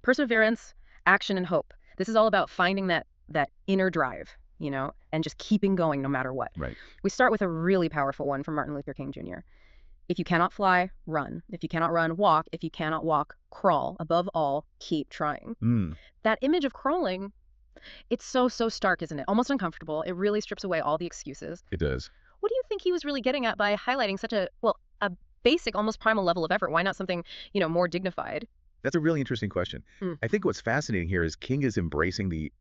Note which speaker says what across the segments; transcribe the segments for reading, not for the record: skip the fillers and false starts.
Speaker 1: Perseverance, action, and hope. This is all about finding that inner drive, and just keeping going no matter what.
Speaker 2: Right.
Speaker 1: We start with a really powerful one from Martin Luther King Jr. If you cannot fly, run. If you cannot run, walk. If you cannot walk, crawl. Above all, keep trying. That image of crawling, it's so stark, isn't it? Almost uncomfortable. It really strips away all the excuses.
Speaker 2: It does.
Speaker 1: What do you think he was really getting at by highlighting such a basic, almost primal level of effort? Why not something, more dignified?
Speaker 2: That's a really interesting question. I think what's fascinating here is King is embracing the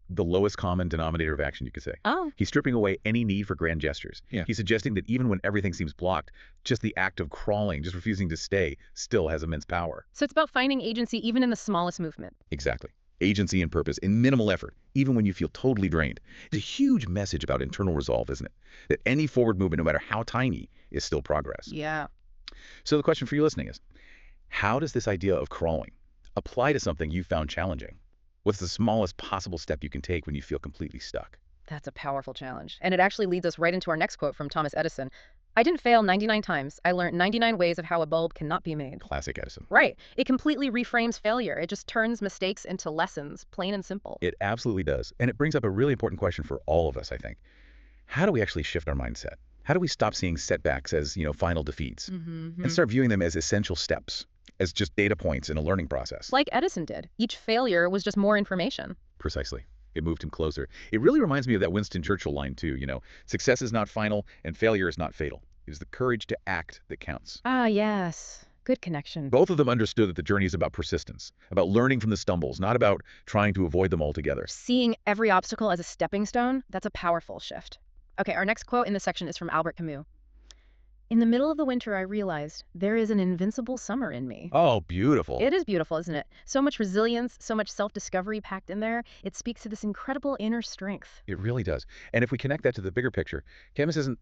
Speaker 2: lowest common denominator of action, you could say.
Speaker 1: Oh.
Speaker 2: He's stripping away any need for grand gestures. Yeah. He's suggesting that even when everything seems blocked, just the act of crawling, just refusing to stay, still has immense power.
Speaker 1: So it's about finding agency even in the smallest movement.
Speaker 2: Exactly. Agency and purpose in minimal effort, even when you feel totally drained. It's a huge message about internal resolve, isn't it? That any forward movement, no matter how tiny, is still progress.
Speaker 1: Yeah.
Speaker 2: So the question for you listening is, how does this idea of crawling apply to something you found challenging? What's the smallest possible step you can take when you feel completely stuck?
Speaker 1: That's a powerful challenge. And it actually leads us right into our next quote from Thomas Edison. I didn't fail 99 times. I learned 99 ways of how a bulb cannot be made.
Speaker 2: Classic Edison.
Speaker 1: Right. It completely reframes failure. It just turns mistakes into lessons, plain and simple.
Speaker 2: It absolutely does. And it brings up a really important question for all of us, I think. How do we actually shift our mindset? How do we stop seeing setbacks as, final defeats and start viewing them as essential steps, as just data points in a learning process?
Speaker 1: Like Edison did. Each failure was just more information.
Speaker 2: Precisely. It moved him closer. It really reminds me of that Winston Churchill line, too. Success is not final and failure is not fatal. It is the courage to act that counts.
Speaker 1: Ah, yes. Good connection.
Speaker 2: Both of them understood that the journey is about persistence, about learning from the stumbles, not about trying to avoid them altogether.
Speaker 1: Seeing every obstacle as a stepping stone, that's a powerful shift. Okay, our next quote in this section is from Albert Camus. In the middle of the winter, I realized there is an invincible summer in me.
Speaker 2: Oh, beautiful.
Speaker 1: It is beautiful, isn't it? So much resilience, so much self-discovery packed in there. It speaks to this incredible inner strength.
Speaker 2: It really does. And if we connect that to the bigger picture, Camus isn't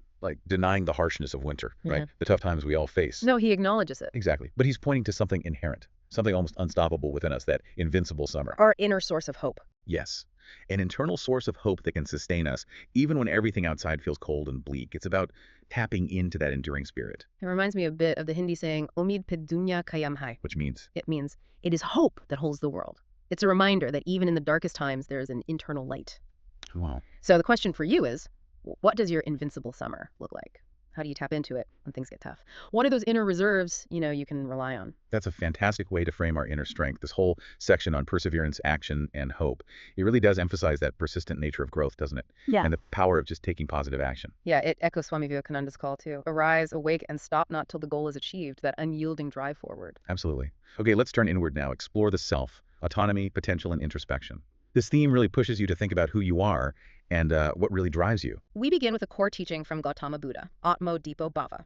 Speaker 2: denying the harshness of winter, right? The tough times we all face.
Speaker 1: No, he acknowledges it.
Speaker 2: Exactly. But he's pointing to something inherent, something almost unstoppable within us, that invincible summer.
Speaker 1: Our inner source of hope.
Speaker 2: Yes. An internal source of hope that can sustain us, even when everything outside feels cold and bleak. It's about tapping into that enduring spirit.
Speaker 1: It reminds me a bit of the Hindi saying, Umid pe dunya kayam hai.
Speaker 2: Which means?
Speaker 1: It means, it is hope that holds the world. It's a reminder that even in the darkest times, there is an internal light.
Speaker 2: Wow.
Speaker 1: So the question for you is, what does your invincible summer look like? How do you tap into it when things get tough? What are those inner reserves, you can rely on?
Speaker 2: That's a fantastic way to frame our inner strength. This whole section on perseverance, action, and hope. It really does emphasize that persistent nature of growth, doesn't it?
Speaker 1: Yeah.
Speaker 2: And the power of just taking positive action.
Speaker 1: Yeah, it echoes Swami Vivekananda's call too. Arise, awake, and stop not till the goal is achieved, that unyielding drive forward.
Speaker 2: Absolutely. Okay, let's turn inward now. Explore the self, autonomy, potential, and introspection. This theme really pushes you to think about who you are and what really drives you.
Speaker 1: We begin with a core teaching from Gautama Buddha, Atmo Dipo Bhava,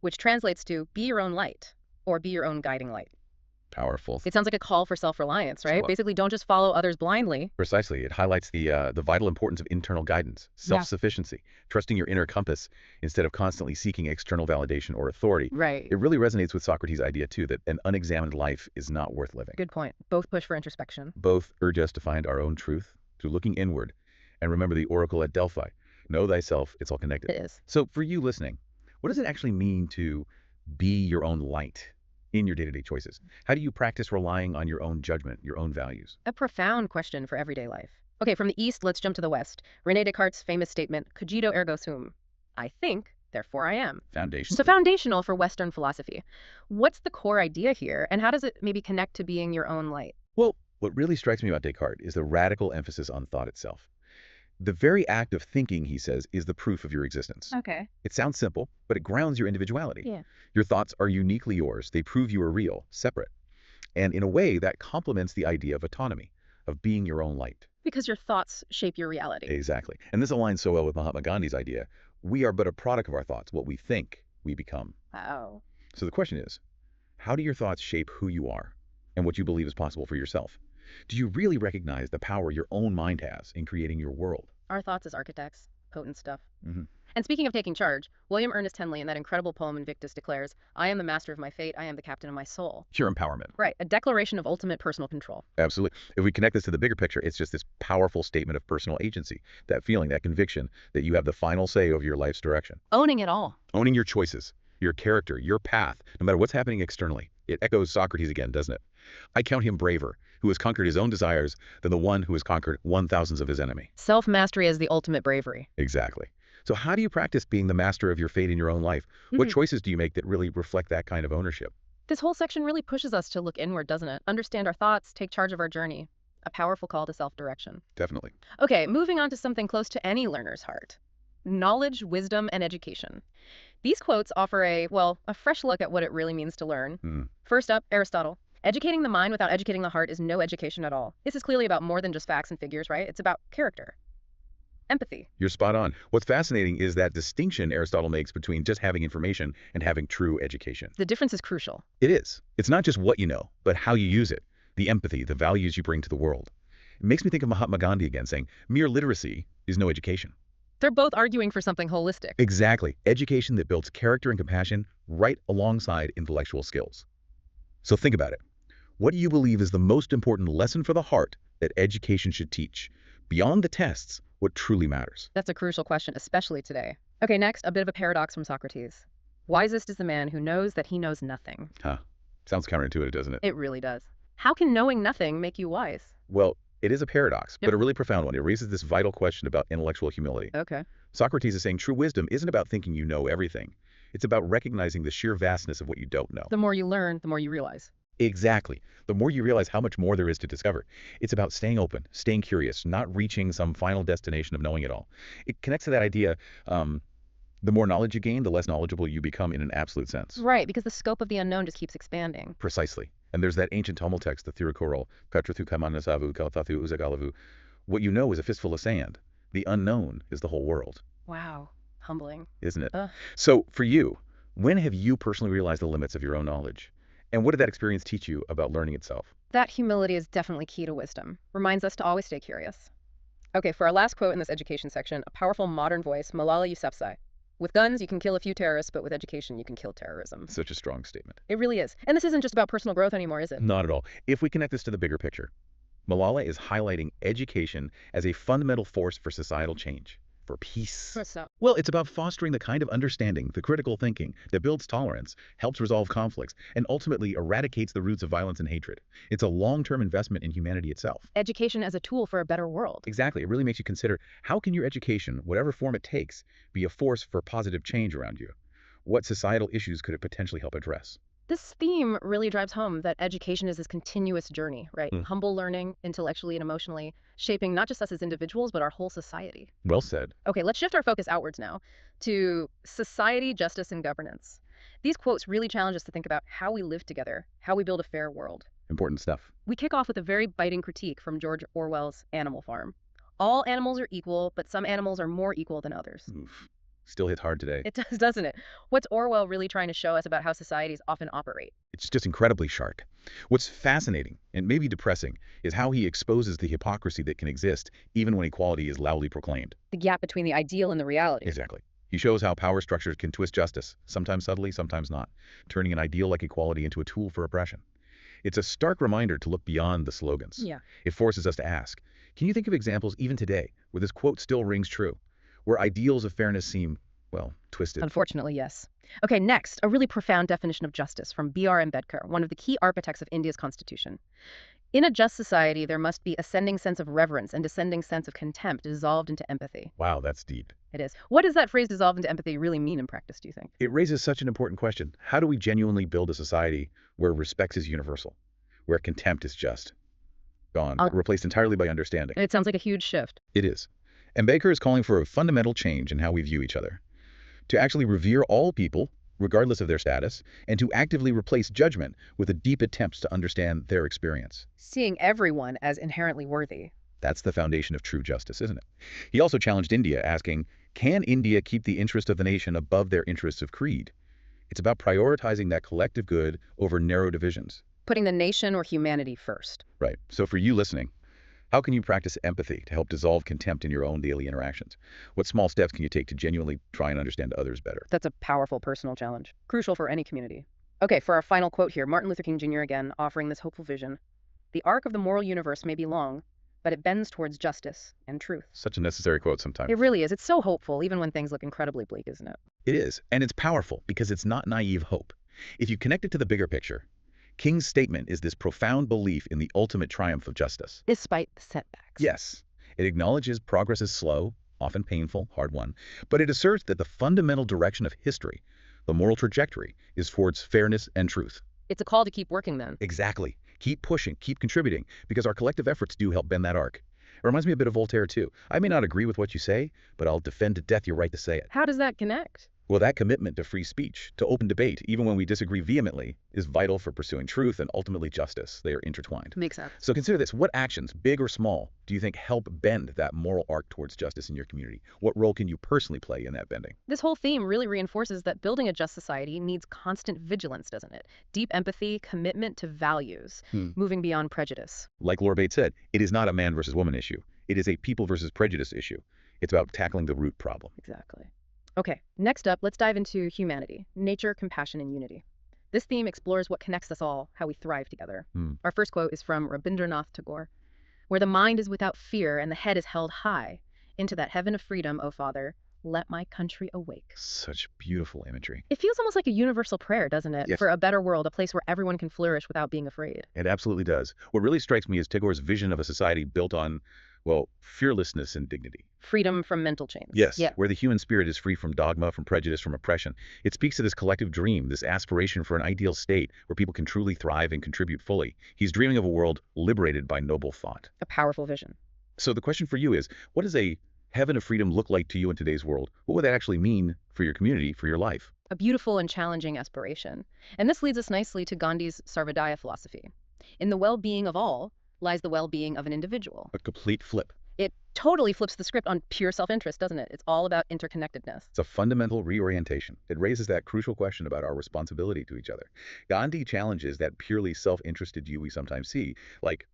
Speaker 1: which translates to be your own light, or be your own guiding light.
Speaker 2: Powerful.
Speaker 1: It sounds like a call for self-reliance, right? Basically, don't just follow others blindly.
Speaker 2: Precisely. It highlights the vital importance of internal guidance, self-sufficiency, trusting your inner compass instead of constantly seeking external validation or authority.
Speaker 1: Right.
Speaker 2: It really resonates with Socrates' idea, too, that an unexamined life is not worth living.
Speaker 1: Good point. Both push for introspection.
Speaker 2: Both urge us to find our own truth through looking inward. And remember the oracle at Delphi. Know thyself, it's all connected.
Speaker 1: It is.
Speaker 2: So for you listening, what does it actually mean to be your own light in your day-to-day choices? How do you practice relying on your own judgment, your own values?
Speaker 1: A profound question for everyday life. Okay, from the East, let's jump to the West. René Descartes' famous statement, cogito ergo sum. I think, therefore I am.
Speaker 2: Foundation.
Speaker 1: So foundational for Western philosophy. What's the core idea here, and how does it maybe connect to being your own light?
Speaker 2: Well, what really strikes me about Descartes is the radical emphasis on thought itself. The very act of thinking, he says, is the proof of your existence.
Speaker 1: Okay.
Speaker 2: It sounds simple, but it grounds your individuality.
Speaker 1: Yeah.
Speaker 2: Your thoughts are uniquely yours. They prove you are real, separate. And in a way, that complements the idea of autonomy, of being your own light.
Speaker 1: Because your thoughts shape your reality.
Speaker 2: Exactly. And this aligns so well with Mahatma Gandhi's idea. We are but a product of our thoughts. What we think, we become.
Speaker 1: Wow.
Speaker 2: So the question is, how do your thoughts shape who you are and what you believe is possible for yourself? Do you really recognize the power your own mind has in creating your world?
Speaker 1: Our thoughts as architects, potent stuff.
Speaker 2: Mm-hmm.
Speaker 1: And speaking of taking charge, William Ernest Henley in that incredible poem Invictus declares, I am the master of my fate, I am the captain of my soul.
Speaker 2: Pure empowerment.
Speaker 1: Right, a declaration of ultimate personal control.
Speaker 2: Absolutely. If we connect this to the bigger picture, it's just this powerful statement of personal agency, that feeling, that conviction that you have the final say over your life's direction.
Speaker 1: Owning it all.
Speaker 2: Owning your choices, your character, your path, no matter what's happening externally. It echoes Socrates again, doesn't it? I count him braver, who has conquered his own desires, than the one who has conquered 1,000 of his enemy.
Speaker 1: Self-mastery is the ultimate bravery.
Speaker 2: Exactly. So how do you practice being the master of your fate in your own life? What choices do you make that really reflect that kind of ownership?
Speaker 1: This whole section really pushes us to look inward, doesn't it? Understand our thoughts, take charge of our journey. A powerful call to self-direction.
Speaker 2: Definitely.
Speaker 1: Okay, moving on to something close to any learner's heart. Knowledge, wisdom, and education. These quotes offer a fresh look at what it really means to learn. First up, Aristotle. Educating the mind without educating the heart is no education at all. This is clearly about more than just facts and figures, right? It's about character. Empathy.
Speaker 2: You're spot on. What's fascinating is that distinction Aristotle makes between just having information and having true education.
Speaker 1: The difference is crucial.
Speaker 2: It is. It's not just what you know, but how you use it. The empathy, the values you bring to the world. It makes me think of Mahatma Gandhi again, saying, mere literacy is no education.
Speaker 1: They're both arguing for something holistic.
Speaker 2: Exactly. Education that builds character and compassion right alongside intellectual skills. So think about it. What do you believe is the most important lesson for the heart that education should teach? Beyond the tests, what truly matters?
Speaker 1: That's a crucial question, especially today. Okay, next, a bit of a paradox from Socrates. Wisest is the man who knows that he knows nothing.
Speaker 2: Sounds counterintuitive, doesn't it?
Speaker 1: It really does. How can knowing nothing make you wise?
Speaker 2: Well, it is a paradox, but a really profound one. It raises this vital question about intellectual humility.
Speaker 1: Okay.
Speaker 2: Socrates is saying true wisdom isn't about thinking you know everything. It's about recognizing the sheer vastness of what you don't know.
Speaker 1: The more you learn, the more you realize.
Speaker 2: Exactly. The more you realize how much more there is to discover. It's about staying open, staying curious, not reaching some final destination of knowing it all. It connects to that idea, the more knowledge you gain, the less knowledgeable you become in an absolute sense.
Speaker 1: Right, because the scope of the unknown just keeps expanding.
Speaker 2: Precisely. And there's that ancient Tamil text, the Thirukural, Petrathu Kamanasavu Kaltathu Uzagalavu. What you know is a fistful of sand. The unknown is the whole world.
Speaker 1: Wow. Humbling.
Speaker 2: Isn't it? So for you, when have you personally realized the limits of your own knowledge? And what did that experience teach you about learning itself?
Speaker 1: That humility is definitely key to wisdom. Reminds us to always stay curious. Okay, for our last quote in this education section, a powerful modern voice, Malala Yousafzai. With guns, you can kill a few terrorists, but with education, you can kill terrorism.
Speaker 2: Such a strong statement.
Speaker 1: It really is. And this isn't just about personal growth anymore, is it?
Speaker 2: Not at all. If we connect this to the bigger picture, Malala is highlighting education as a fundamental force for societal change, for peace.
Speaker 1: What's that?
Speaker 2: Well, it's about fostering the kind of understanding, the critical thinking that builds tolerance, helps resolve conflicts, and ultimately eradicates the roots of violence and hatred. It's a long-term investment in humanity itself.
Speaker 1: Education as a tool for a better world.
Speaker 2: Exactly. It really makes you consider, how can your education, whatever form it takes, be a force for positive change around you? What societal issues could it potentially help address?
Speaker 1: This theme really drives home that education is this continuous journey, right? Humble learning, intellectually and emotionally, shaping not just us as individuals, but our whole society.
Speaker 2: Well said.
Speaker 1: Okay, let's shift our focus outwards now to society, justice, and governance. These quotes really challenge us to think about how we live together, how we build a fair world.
Speaker 2: Important stuff.
Speaker 1: We kick off with a very biting critique from George Orwell's Animal Farm. All animals are equal, but some animals are more equal than others.
Speaker 2: Oof. Still hits hard today.
Speaker 1: It does, doesn't it? What's Orwell really trying to show us about how societies often operate?
Speaker 2: It's just incredibly sharp. What's fascinating, and maybe depressing, is how he exposes the hypocrisy that can exist even when equality is loudly proclaimed.
Speaker 1: The gap between the ideal and the reality.
Speaker 2: Exactly. He shows how power structures can twist justice, sometimes subtly, sometimes not, turning an ideal like equality into a tool for oppression. It's a stark reminder to look beyond the slogans.
Speaker 1: Yeah.
Speaker 2: It forces us to ask, can you think of examples even today where this quote still rings true? Where ideals of fairness seem, well, twisted.
Speaker 1: Unfortunately, yes. Okay, next, a really profound definition of justice from B.R. Ambedkar, one of the key architects of India's constitution. In a just society, there must be ascending sense of reverence and descending sense of contempt dissolved into empathy.
Speaker 2: Wow, that's deep.
Speaker 1: It is. What does that phrase dissolve into empathy really mean in practice, do you think?
Speaker 2: It raises such an important question. How do we genuinely build a society where respect is universal, where contempt is just gone, replaced entirely by understanding?
Speaker 1: It sounds like a huge shift.
Speaker 2: It is. Ambedkar is calling for a fundamental change in how we view each other. To actually revere all people, regardless of their status, and to actively replace judgment with a deep attempt to understand their experience.
Speaker 1: Seeing everyone as inherently worthy.
Speaker 2: That's the foundation of true justice, isn't it? He also challenged India, asking, can India keep the interest of the nation above their interests of creed? It's about prioritizing that collective good over narrow divisions.
Speaker 1: Putting the nation or humanity first.
Speaker 2: Right. So for you listening, how can you practice empathy to help dissolve contempt in your own daily interactions? What small steps can you take to genuinely try and understand others better?
Speaker 1: That's a powerful personal challenge, crucial for any community. Okay, for our final quote here, Martin Luther King Jr. again, offering this hopeful vision. The arc of the moral universe may be long, but it bends towards justice and truth.
Speaker 2: Such a necessary quote sometimes.
Speaker 1: It really is. It's so hopeful, even when things look incredibly bleak, isn't it?
Speaker 2: It is, and it's powerful because it's not naive hope. If you connect it to the bigger picture, King's statement is this profound belief in the ultimate triumph of justice.
Speaker 1: Despite the setbacks.
Speaker 2: Yes, it acknowledges progress is slow, often painful, hard-won, but it asserts that the fundamental direction of history, the moral trajectory, is towards fairness and truth.
Speaker 1: It's a call to keep working then.
Speaker 2: Exactly. Keep pushing, keep contributing, because our collective efforts do help bend that arc. It reminds me a bit of Voltaire, too. I may not agree with what you say, but I'll defend to death your right to say it.
Speaker 1: How does that connect?
Speaker 2: Well, that commitment to free speech, to open debate, even when we disagree vehemently, is vital for pursuing truth and ultimately justice. They are intertwined.
Speaker 1: Makes sense.
Speaker 2: So consider this. What actions, big or small, do you think help bend that moral arc towards justice in your community? What role can you personally play in that bending?
Speaker 1: This whole theme really reinforces that building a just society needs constant vigilance, doesn't it? Deep empathy, commitment to values, moving beyond prejudice.
Speaker 2: Like Laura Bates said, it is not a man versus woman issue. It is a people versus prejudice issue. It's about tackling the root problem.
Speaker 1: Exactly. Okay, next up, let's dive into humanity, nature, compassion, and unity. This theme explores what connects us all, how we thrive together. Our first quote is from Rabindranath Tagore, where the mind is without fear and the head is held high. Into that heaven of freedom, O Father, let my country awake.
Speaker 2: Such beautiful imagery.
Speaker 1: It feels almost like a universal prayer, doesn't it?
Speaker 2: Yes.
Speaker 1: For a better world, a place where everyone can flourish without being afraid.
Speaker 2: It absolutely does. What really strikes me is Tagore's vision of a society built on, well, fearlessness and dignity.
Speaker 1: Freedom from mental chains.
Speaker 2: Yes,
Speaker 1: Yeah.
Speaker 2: where the human spirit is free from dogma, from prejudice, from oppression. It speaks to this collective dream, this aspiration for an ideal state where people can truly thrive and contribute fully. He's dreaming of a world liberated by noble thought.
Speaker 1: A powerful vision.
Speaker 2: So the question for you is, what does a heaven of freedom look like to you in today's world? What would that actually mean for your community, for your life?
Speaker 1: A beautiful and challenging aspiration. And this leads us nicely to Gandhi's Sarvodaya philosophy. In the well-being of all lies the well-being of an individual.
Speaker 2: A complete flip.
Speaker 1: It totally flips the script on pure self-interest, doesn't it? It's all about interconnectedness.
Speaker 2: It's a fundamental reorientation. It raises that crucial question about our responsibility to each other. Gandhi challenges that purely self-interested view we sometimes see, like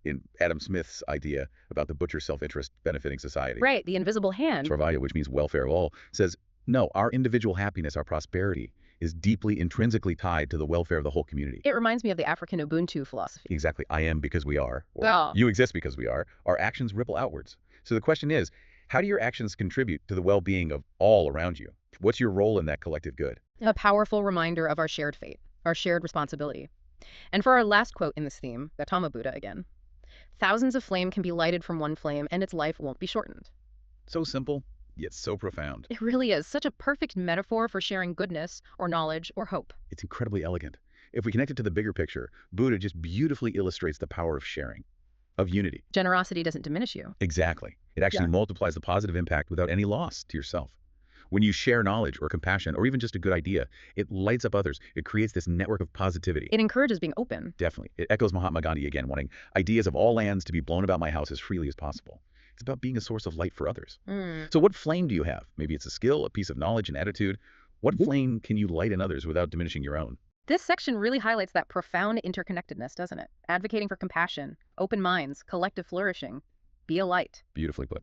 Speaker 2: in Adam Smith's idea about the butcher self-interest benefiting society.
Speaker 1: Right, the invisible hand.
Speaker 2: Sarvaya, which means welfare of all, says, no, our individual happiness, our prosperity, is deeply intrinsically tied to the welfare of the whole community.
Speaker 1: It reminds me of the African Ubuntu philosophy.
Speaker 2: Exactly. I am because we are, or
Speaker 1: Oh.
Speaker 2: you exist because we are. Our actions ripple outwards. So the question is, how do your actions contribute to the well-being of all around you? What's your role in that collective good?
Speaker 1: A powerful reminder of our shared fate, our shared responsibility. And for our last quote in this theme, Gautama Buddha again. Thousands of flame can be lighted from one flame and its life won't be shortened.
Speaker 2: So simple, yet so profound.
Speaker 1: It really is such a perfect metaphor for sharing goodness or knowledge or hope.
Speaker 2: It's incredibly elegant. If we connect it to the bigger picture, Buddha just beautifully illustrates the power of sharing, of unity.
Speaker 1: Generosity doesn't diminish you.
Speaker 2: Exactly. It actually multiplies the positive impact without any loss to yourself. When you share knowledge or compassion or even just a good idea, it lights up others. It creates this network of positivity.
Speaker 1: It encourages being open.
Speaker 2: Definitely. It echoes Mahatma Gandhi again, wanting ideas of all lands to be blown about my house as freely as possible. It's about being a source of light for others. So what flame do you have? Maybe it's a skill, a piece of knowledge, an attitude. What flame can you light in others without diminishing your own?
Speaker 1: This section really highlights that profound interconnectedness, doesn't it? Advocating for compassion, open minds, collective flourishing. Be a light.
Speaker 2: Beautifully put.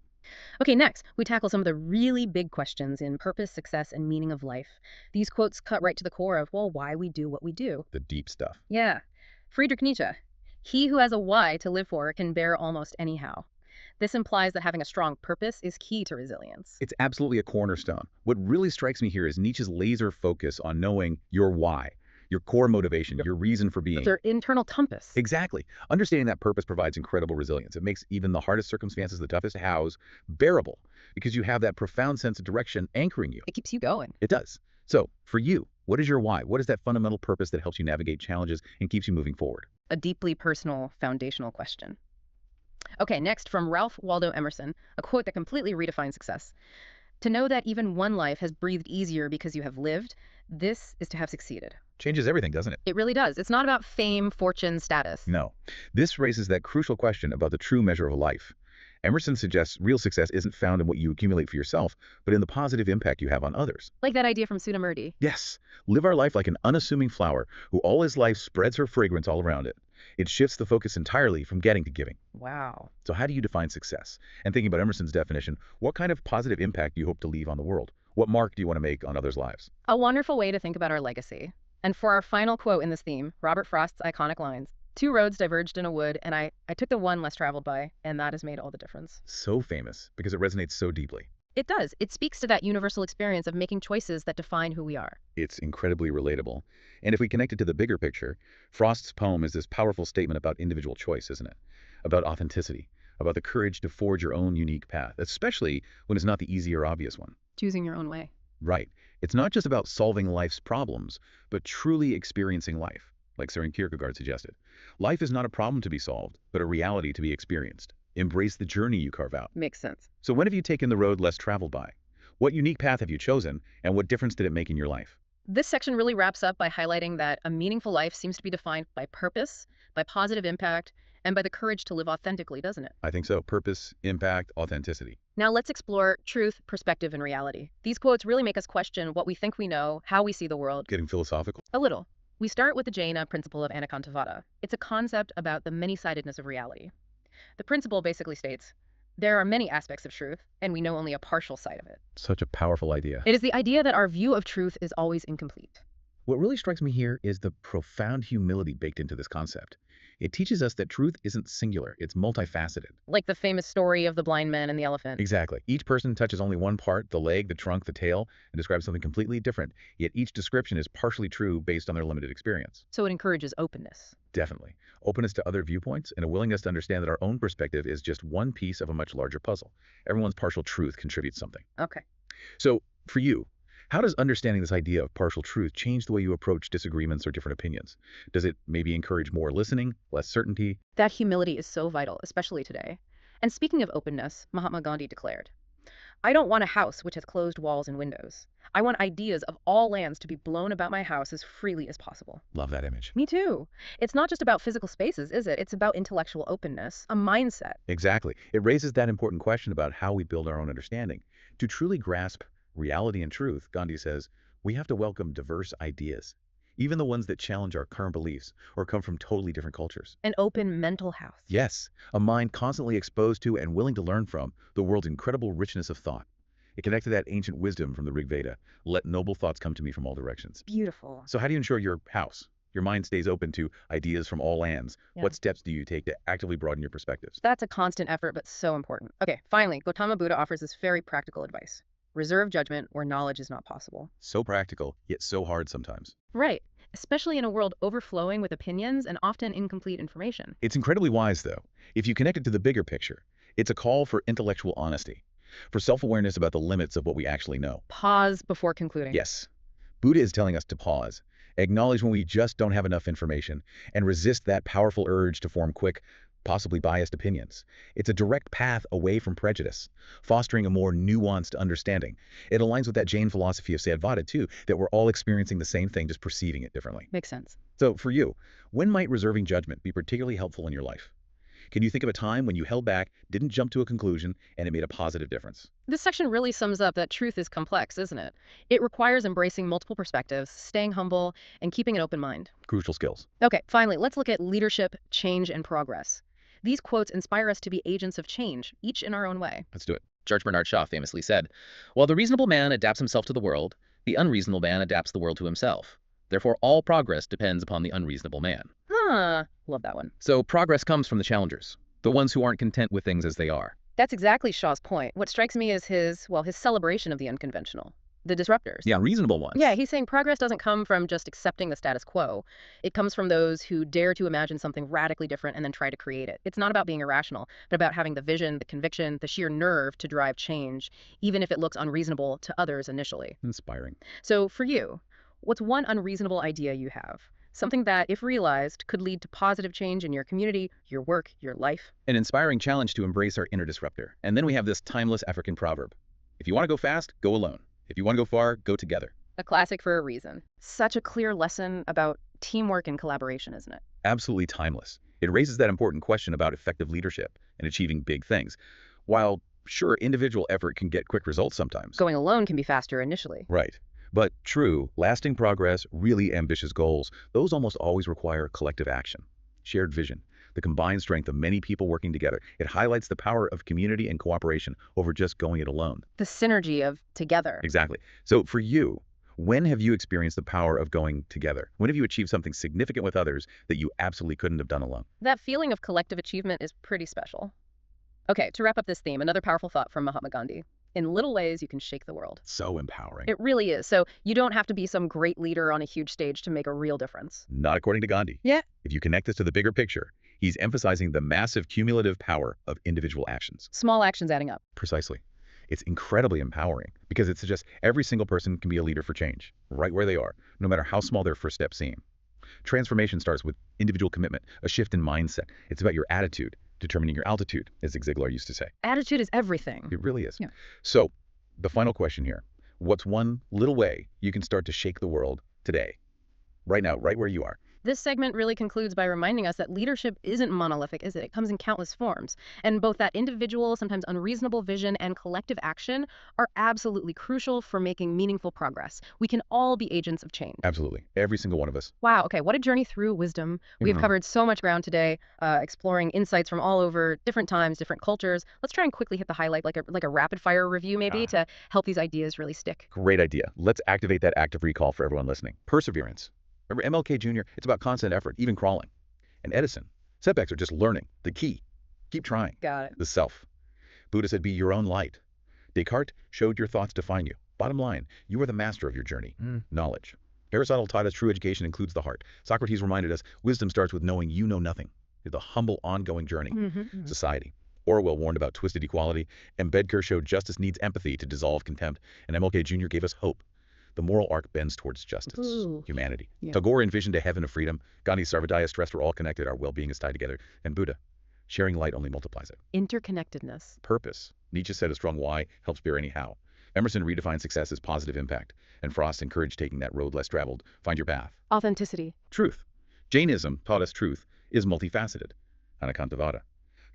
Speaker 1: Okay, next, we tackle some of the really big questions in purpose, success, and meaning of life. These quotes cut right to the core of, well, why we do what we do.
Speaker 2: The deep stuff.
Speaker 1: Yeah. Friedrich Nietzsche. He who has a why to live for can bear almost anyhow. This implies that having a strong purpose is key to resilience.
Speaker 2: It's absolutely a cornerstone. What really strikes me here is Nietzsche's laser focus on knowing your why, your core motivation, your reason for being.
Speaker 1: Their internal compass.
Speaker 2: Exactly. Understanding that purpose provides incredible resilience. It makes even the hardest circumstances, the toughest hows, bearable because you have that profound sense of direction anchoring you.
Speaker 1: It keeps you going.
Speaker 2: It does. So, for you, what is your why? What is that fundamental purpose that helps you navigate challenges and keeps you moving forward?
Speaker 1: A deeply personal, foundational question. Okay, next from Ralph Waldo Emerson, a quote that completely redefines success. To know that even one life has breathed easier because you have lived, this is to have succeeded.
Speaker 2: Changes everything, doesn't it?
Speaker 1: It really does. It's not about fame, fortune, status.
Speaker 2: No. This raises that crucial question about the true measure of life. Emerson suggests real success isn't found in what you accumulate for yourself, but in the positive impact you have on others.
Speaker 1: Like that idea from Sunamurti.
Speaker 2: Yes. Live our life like an unassuming flower who all his life spreads her fragrance all around it. It shifts the focus entirely from getting to giving.
Speaker 1: Wow.
Speaker 2: So how do you define success? And thinking about Emerson's definition, what kind of positive impact do you hope to leave on the world? What mark do you want to make on others' lives?
Speaker 1: A wonderful way to think about our legacy. And for our final quote in this theme, Robert Frost's iconic lines, Two roads diverged in a wood, and I took the one less traveled by, and that has made all the difference.
Speaker 2: So famous because it resonates so deeply.
Speaker 1: It does. It speaks to that universal experience of making choices that define who we are.
Speaker 2: It's incredibly relatable. And if we connect it to the bigger picture, Frost's poem is this powerful statement about individual choice, isn't it? About authenticity, about the courage to forge your own unique path, especially when it's not the easy or obvious one.
Speaker 1: Choosing your own way.
Speaker 2: Right. It's not just about solving life's problems, but truly experiencing life, like Søren Kierkegaard suggested. Life is not a problem to be solved, but a reality to be experienced. Embrace the journey you carve out.
Speaker 1: Makes sense.
Speaker 2: So when have you taken the road less traveled by? What unique path have you chosen, and what difference did it make in your life?
Speaker 1: This section really wraps up by highlighting that a meaningful life seems to be defined by purpose, by positive impact, and by the courage to live authentically, doesn't it?
Speaker 2: I think so. Purpose, impact, authenticity.
Speaker 1: Now let's explore truth, perspective, and reality. These quotes really make us question what we think we know, how we see the world.
Speaker 2: Getting philosophical?
Speaker 1: A little. We start with the Jaina principle of Anekantavada. It's a concept about the many-sidedness of reality. The principle basically states, there are many aspects of truth, and we know only a partial side of it.
Speaker 2: Such a powerful idea.
Speaker 1: It is the idea that our view of truth is always incomplete.
Speaker 2: What really strikes me here is the profound humility baked into this concept. It teaches us that truth isn't singular, it's multifaceted.
Speaker 1: Like the famous story of the blind man and the elephant.
Speaker 2: Exactly. Each person touches only one part, the leg, the trunk, the tail, and describes something completely different. Yet each description is partially true based on their limited experience.
Speaker 1: So it encourages openness.
Speaker 2: Definitely. Openness to other viewpoints and a willingness to understand that our own perspective is just one piece of a much larger puzzle. Everyone's partial truth contributes something.
Speaker 1: Okay.
Speaker 2: So, for you, how does understanding this idea of partial truth change the way you approach disagreements or different opinions? Does it maybe encourage more listening, less certainty?
Speaker 1: That humility is so vital, especially today. And speaking of openness, Mahatma Gandhi declared, I don't want a house which has closed walls and windows. I want ideas of all lands to be blown about my house as freely as possible.
Speaker 2: Love that image.
Speaker 1: Me too. It's not just about physical spaces, is it? It's about intellectual openness, a mindset.
Speaker 2: Exactly. It raises that important question about how we build our own understanding. To truly grasp reality and truth, Gandhi says, we have to welcome diverse ideas, even the ones that challenge our current beliefs or come from totally different cultures.
Speaker 1: An open mental house.
Speaker 2: Yes, a mind constantly exposed to and willing to learn from the world's incredible richness of thought. It connected that ancient wisdom from the Rig Veda, let noble thoughts come to me from all directions.
Speaker 1: Beautiful.
Speaker 2: So how do you ensure your house, your mind stays open to ideas from all lands?
Speaker 1: Yeah.
Speaker 2: What steps do you take to actively broaden your perspectives?
Speaker 1: That's a constant effort, but so important. Okay, finally, Gautama Buddha offers this very practical advice. Reserve judgment where knowledge is not possible.
Speaker 2: So practical, yet so hard sometimes.
Speaker 1: Right, especially in a world overflowing with opinions and often incomplete information.
Speaker 2: It's incredibly wise, though. If you connect it to the bigger picture, it's a call for intellectual honesty, for self-awareness about the limits of what we actually know.
Speaker 1: Pause before concluding.
Speaker 2: Yes. Buddha is telling us to pause, acknowledge when we just don't have enough information, and resist that powerful urge to form quick, possibly biased opinions. It's a direct path away from prejudice, fostering a more nuanced understanding. It aligns with that Jain philosophy of Sadvada, too, that we're all experiencing the same thing, just perceiving it differently.
Speaker 1: Makes sense.
Speaker 2: So for you, when might reserving judgment be particularly helpful in your life? Can you think of a time when you held back, didn't jump to a conclusion, and it made a positive difference?
Speaker 1: This section really sums up that truth is complex, isn't it? It requires embracing multiple perspectives, staying humble, and keeping an open mind.
Speaker 2: Crucial skills.
Speaker 1: Okay, finally, let's look at leadership, change, and progress. These quotes inspire us to be agents of change, each in our own way.
Speaker 2: Let's do it.
Speaker 3: George Bernard Shaw famously said, while the reasonable man adapts himself to the world, the unreasonable man adapts the world to himself. Therefore, all progress depends upon the unreasonable man.
Speaker 1: Love that one.
Speaker 3: So progress comes from the challengers, the ones who aren't content with things as they are.
Speaker 1: That's exactly Shaw's point. What strikes me is his celebration of the unconventional. The disruptors.
Speaker 3: The unreasonable ones.
Speaker 1: Yeah, he's saying progress doesn't come from just accepting the status quo. It comes from those who dare to imagine something radically different and then try to create it. It's not about being irrational, but about having the vision, the conviction, the sheer nerve to drive change, even if it looks unreasonable to others initially.
Speaker 2: Inspiring.
Speaker 1: So for you, what's one unreasonable idea you have? Something that, if realized, could lead to positive change in your community, your work, your life?
Speaker 3: An inspiring challenge to embrace our inner disruptor. And then we have this timeless African proverb. If you want to go fast, go alone. If you want to go far, go together.
Speaker 1: A classic for a reason. Such a clear lesson about teamwork and collaboration, isn't it?
Speaker 2: Absolutely timeless. It raises that important question about effective leadership and achieving big things. While, sure, individual effort can get quick results sometimes.
Speaker 1: Going alone can be faster initially.
Speaker 2: Right. But true, lasting progress, really ambitious goals, those almost always require collective action, shared vision, the combined strength of many people working together. It highlights the power of community and cooperation over just going it alone.
Speaker 1: The synergy of together.
Speaker 2: Exactly. So for you, When have you experienced the power of going together? When have you achieved something significant with others that you absolutely couldn't have done alone?
Speaker 1: That feeling of collective achievement is pretty special. Okay, to wrap up this theme, another powerful thought from Mahatma Gandhi. In little ways, you can shake the world.
Speaker 2: So empowering.
Speaker 1: It really is. So you don't have to be some great leader on a huge stage to make a real difference.
Speaker 2: Not according to Gandhi.
Speaker 1: Yeah.
Speaker 2: If you connect this to the bigger picture, he's emphasizing the massive cumulative power of individual actions.
Speaker 1: Small actions adding up.
Speaker 2: Precisely. It's incredibly empowering because it suggests every single person can be a leader for change, right where they are, no matter how small their first steps seem. Transformation starts with individual commitment, a shift in mindset. It's about your attitude, determining your altitude, as Zig Ziglar used to say.
Speaker 1: Attitude is everything.
Speaker 2: It really is.
Speaker 1: Yeah.
Speaker 2: So, the final question here. What's one little way you can start to shake the world today? Right now, right where you are.
Speaker 1: This segment really concludes by reminding us that leadership isn't monolithic, is it? It comes in countless forms. And both that individual, sometimes unreasonable vision and collective action are absolutely crucial for making meaningful progress. We can all be agents of change.
Speaker 2: Absolutely. Every single one of us.
Speaker 1: Wow, okay, what a journey through wisdom. We've covered so much ground today, exploring insights from all over, different times, different cultures. Let's try and quickly hit the highlight, like a rapid fire review maybe, to help these ideas really stick.
Speaker 2: Great idea. Let's activate that active recall for everyone listening. Perseverance. Remember MLK Jr., it's about constant effort, even crawling. And Edison, setbacks are just learning. The key. Keep trying.
Speaker 1: Got it.
Speaker 2: The self. Buddha said, be your own light. Descartes showed your thoughts define you. Bottom line, you are the master of your journey. Knowledge. Aristotle taught us true education includes the heart. Socrates reminded us wisdom starts with knowing you know nothing. It's a humble, ongoing journey. Society. Orwell warned about twisted equality. Ambedkar showed justice needs empathy to dissolve contempt. And MLK Jr. gave us hope. The moral arc bends towards justice, humanity.
Speaker 1: Yeah.
Speaker 2: Tagore envisioned a heaven of freedom. Gandhi's Sarvodaya stressed we're all connected, our well-being is tied together. And Buddha, sharing light only multiplies it.
Speaker 1: Interconnectedness.
Speaker 2: Purpose. Nietzsche said a strong why helps bear any how. Emerson redefined success as positive impact. And Frost encouraged taking that road less traveled. Find your path.
Speaker 1: Authenticity.
Speaker 2: Truth. Jainism taught us truth is multifaceted. Anekantavada.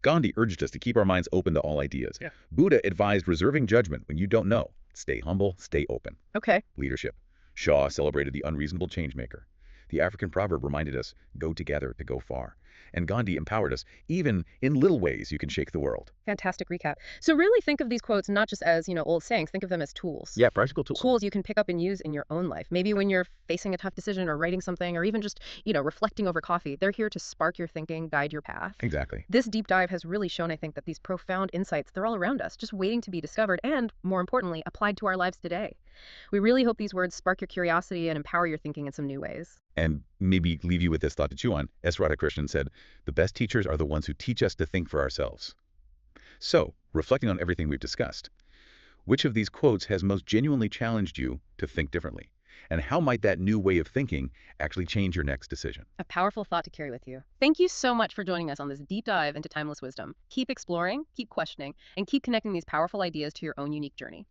Speaker 2: Gandhi urged us to keep our minds open to all ideas.
Speaker 3: Yeah.
Speaker 2: Buddha advised reserving judgment when you don't know. Stay humble, stay open.
Speaker 1: Okay.
Speaker 2: Leadership. Shaw celebrated the unreasonable changemaker. The African proverb reminded us, go together to go far. And Gandhi empowered us, even in little ways you can shake the world.
Speaker 1: Fantastic recap. So really think of these quotes not just as, old sayings, think of them as tools.
Speaker 2: Yeah, practical tools.
Speaker 1: Tools you can pick up and use in your own life. Maybe when you're facing a tough decision or writing something or even just, reflecting over coffee. They're here to spark your thinking, guide your path.
Speaker 2: Exactly.
Speaker 1: This deep dive has really shown, I think, that these profound insights, they're all around us, just waiting to be discovered and, more importantly, applied to our lives today. We really hope these words spark your curiosity and empower your thinking in some new ways.
Speaker 2: And maybe leave you with this thought to chew on. S. Radhakrishnan said, the best teachers are the ones who teach us to think for ourselves. So, reflecting on everything we've discussed, which of these quotes has most genuinely challenged you to think differently? And how might that new way of thinking actually change your next decision?
Speaker 1: A powerful thought to carry with you. Thank you so much for joining us on this deep dive into timeless wisdom. Keep exploring, keep questioning, and keep connecting these powerful ideas to your own unique journey.